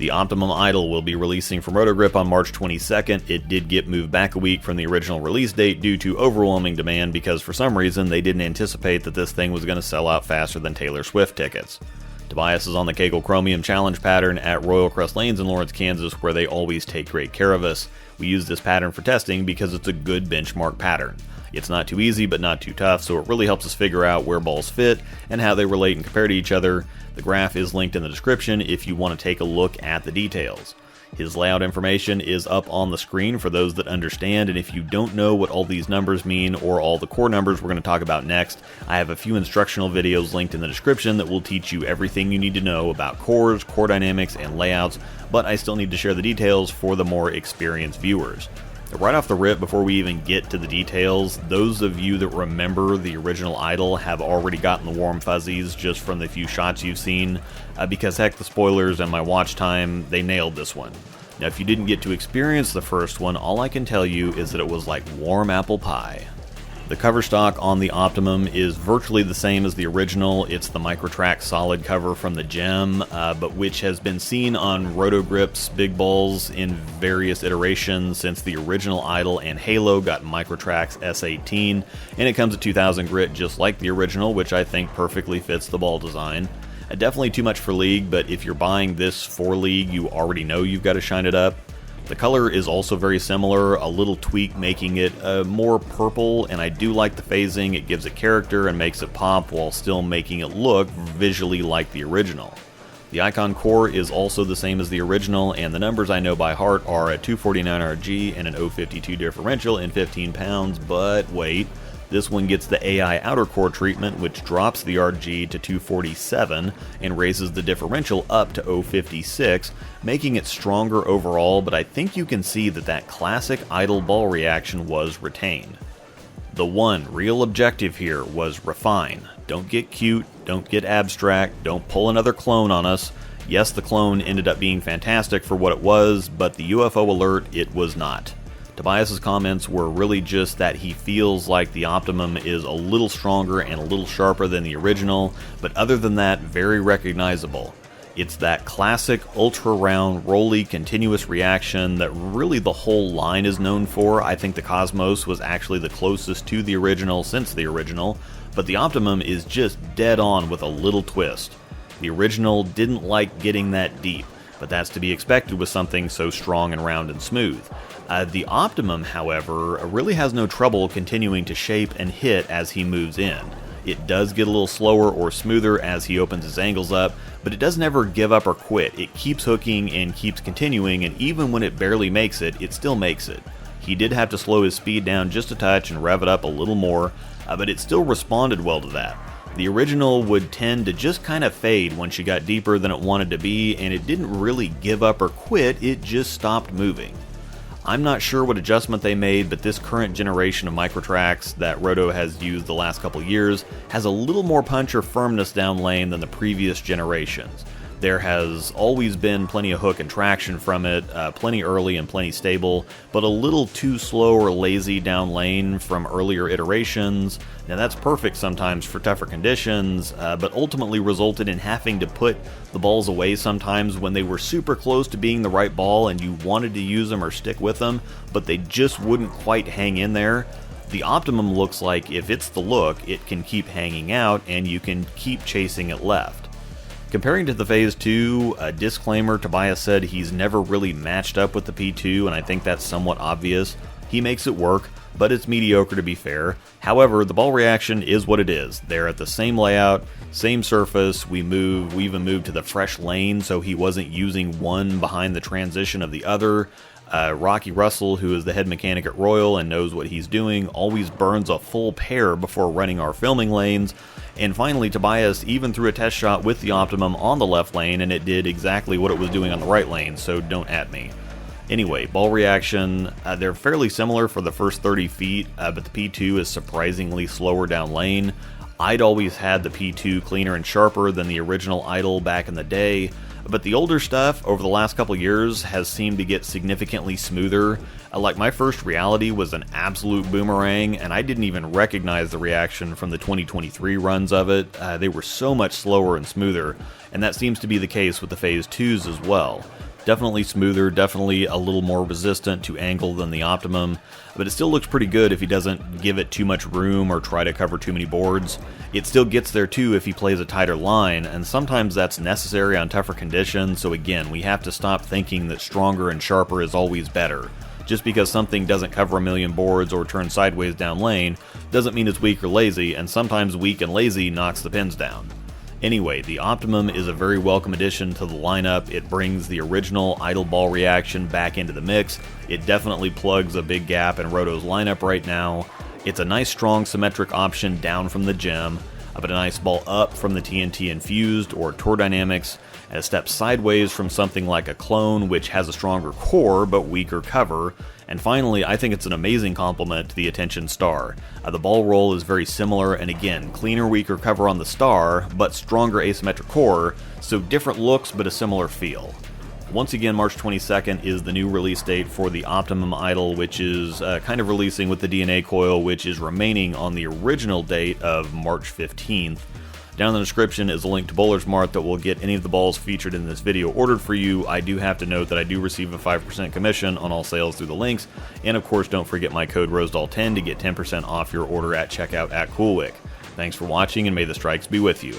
The Optimum Idol will be releasing from Roto Grip on March 22nd. It did get moved back a week from the original release date due to overwhelming demand because for some reason they didn't anticipate that this thing was going to sell out faster than Taylor Swift tickets. Tobias is on the Kegel Chromium Challenge pattern at Royal Crest Lanes in Lawrence, Kansas, where they always take great care of us. We use this pattern for testing because it's a good benchmark pattern. It's not too easy, but not too tough, so it really helps us figure out where balls fit and how they relate and compare to each other. The graph is linked in the description if you want to take a look at the details. His layout information is up on the screen for those that understand, and if you don't know what all these numbers mean or all the core numbers we're going to talk about next, I have a few instructional videos linked in the description that will teach you everything you need to know about cores, core dynamics, and layouts, but I still need to share the details for the more experienced viewers. Right off the rip, before we even get to the details, those of you that remember the original Idol have already gotten the warm fuzzies just from the few shots you've seen, because heck, the spoilers and my watch time, they nailed this one. Now if you didn't get to experience the first one, all I can tell you is that it was like warm apple pie. The cover stock on the Optimum is virtually the same as the original. It's the Microtrack solid cover from the Gem, but which has been seen on Roto Grip's big balls in various iterations since the original Idol and Halo got Microtrack's S18, and it comes at 2000 grit just like the original, which I think perfectly fits the ball design. Definitely too much for League, but if you're buying this for League, you already know you've got to shine it up. The color is also very similar, a little tweak making it more purple, and I do like the phasing. It gives it character and makes it pop while still making it look visually like the original. The icon core is also the same as the original, and the numbers I know by heart are a 249 RG and an 052 differential in 15 pounds, but wait. This one gets the AI outer core treatment, which drops the RG to 247 and raises the differential up to 056, making it stronger overall, but I think you can see that that classic Idol ball reaction was retained. The one real objective here was refine. Don't get cute, don't get abstract, don't pull another clone on us. Yes, the clone ended up being fantastic for what it was, but the UFO alert, it was not. Tobias's comments were really just that he feels like the Optimum is a little stronger and a little sharper than the original, but other than that, very recognizable. It's that classic ultra-round, rolly, continuous reaction that really the whole line is known for. I think the Cosmos was actually the closest to the original since the original, but the Optimum is just dead on with a little twist. The original didn't like getting that deep, but that's to be expected with something so strong and round and smooth. The Optimum, however, really has no trouble continuing to shape and hit as he moves in. It does get a little slower or smoother as he opens his angles up, but it doesn't ever give up or quit. It keeps hooking and keeps continuing, and even when it barely makes it, it still makes it. He did have to slow his speed down just a touch and rev it up a little more, but it still responded well to that. The original would tend to just kind of fade once you got deeper than it wanted to be, and it didn't really give up or quit, it just stopped moving. I'm not sure what adjustment they made, but this current generation of Microtracks that Roto has used the last couple years has a little more punch or firmness down lane than the previous generations. There has always been plenty of hook and traction from it, plenty early and plenty stable, but a little too slow or lazy down lane from earlier iterations. Now that's perfect sometimes for tougher conditions, but ultimately resulted in having to put the balls away sometimes when they were super close to being the right ball and you wanted to use them or stick with them, but they just wouldn't quite hang in there. The Optimum looks like if it's the look, it can keep hanging out and you can keep chasing it left. Comparing to the Phase 2, a disclaimer, Tobias said he's never really matched up with the P2, and I think that's somewhat obvious. He makes it work, but it's mediocre to be fair. However, the ball reaction is what it is. They're at the same layout, same surface. We even moved to the fresh lane, so he wasn't using one behind the transition of the other. Rocky Russell, who is the head mechanic at Royal and knows what he's doing, always burns a full pair before running our filming lanes. And finally, Tobias even threw a test shot with the Optimum on the left lane, and it did exactly what it was doing on the right lane, so don't at me. Anyway, ball reaction, they're fairly similar for the first 30 feet, but the P2 is surprisingly slower down lane. I'd always had the P2 cleaner and sharper than the original Idol back in the day, but the older stuff over the last couple years has seemed to get significantly smoother. Like my first Reality was an absolute boomerang, and I didn't even recognize the reaction from the 2023 runs of it. They were so much slower and smoother, and that seems to be the case with the Phase 2s as well. Definitely smoother, definitely a little more resistant to angle than the Optimum, but it still looks pretty good if he doesn't give it too much room or try to cover too many boards. It still gets there too if he plays a tighter line, and sometimes that's necessary on tougher conditions, so again, we have to stop thinking that stronger and sharper is always better. Just because something doesn't cover a million boards or turn sideways down lane doesn't mean it's weak or lazy, and sometimes weak and lazy knocks the pins down. Anyway, the Optimum is a very welcome addition to the lineup. It brings the original idle ball reaction back into the mix. It definitely plugs a big gap in Roto's lineup right now. It's a nice strong symmetric option down from the gem, but a nice ball up from the TNT Infused or Tour Dynamics, and a step sideways from something like a Clone, which has a stronger core but weaker cover. And finally, I think it's an amazing complement to the Attention Star. The ball roll is very similar, and again, cleaner, weaker cover on the Star, but stronger asymmetric core, so different looks but a similar feel. Once again, March 22nd is the new release date for the Optimum Idol, which is kind of releasing with the DNA coil, which is remaining on the original date of March 15th. Down in the description is a link to Bowler's Mart that will get any of the balls featured in this video ordered for you. I do have to note that I do receive a 5% commission on all sales through the links, and of course don't forget my code ROSEDOLL10 to get 10% off your order at checkout at CoolWick. Thanks for watching, and may the strikes be with you.